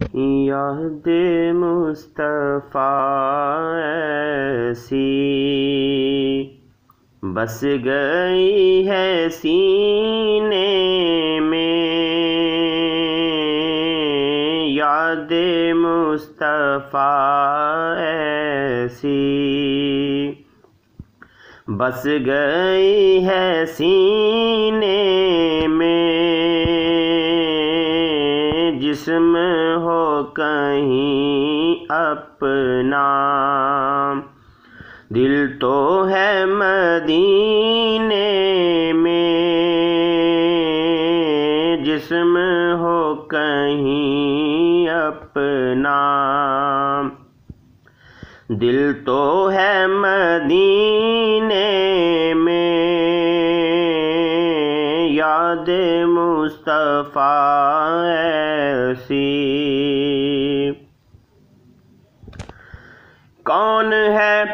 یاد مصطفیٰ ایسی بس گئی ہے سینے میں، یاد مصطفیٰ ایسی بس گئی ہے سینے میں، جسم ہو کہیں اپنا، دل تو ہے مدینے میں، جسم ہو کہیں اپنا، دل تو ہے مدینے میں، یاد مصطفیٰ ایسی۔ کون ہے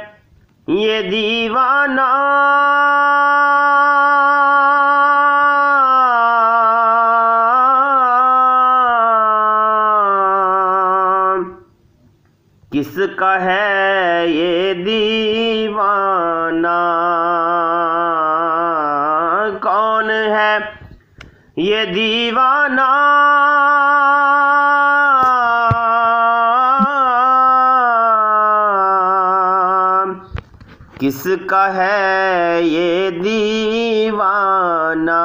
یہ دیوانہ کس کا ہے یہ دیوانہ، کون ہے یہ دیوانہ، کس کا ہے یہ دیوانہ،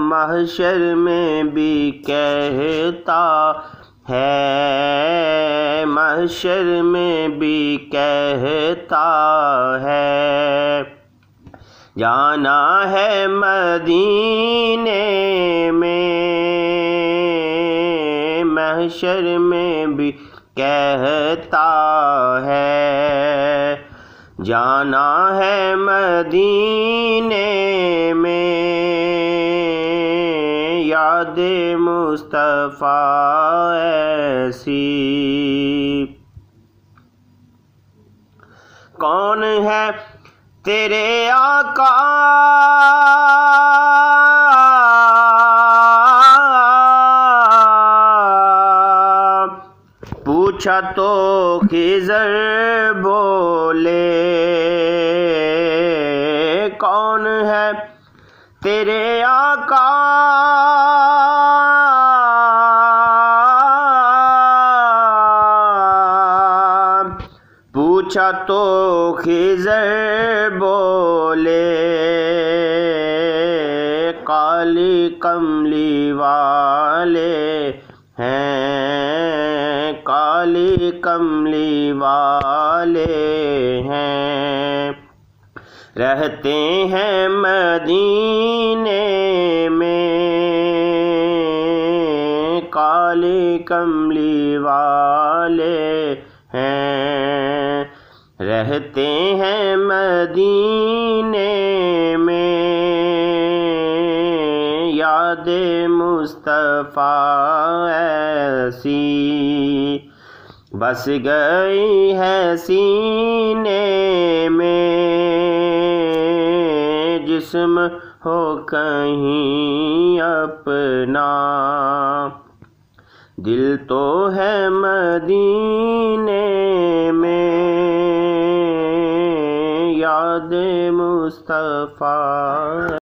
محشر میں بھی کہتا ہے، محشر میں بھی کہتا ہے، جانا ہے مدینے میں، محشر میں بھی کہتا ہے، جانا ہے مدینے میں، یاد مصطفیٰ ایسی۔ کون ہے تیرے آقا پوچھا تو خضر بولے، کون ہے تیرے آقا پوچھا تو خضر بولے، کالی کملی والے ہیں، کالی کملی والے ہیں، رہتے ہیں مدینے میں، کالی کملی والے ہیں، رہتے ہیں مدینے میں، یاد مصطفیٰ ایسی بس گئی ہے سینے میں، جسم ہو کہیں اپنا، دل تو ہے مدینے میں، یاد مصطفیٰ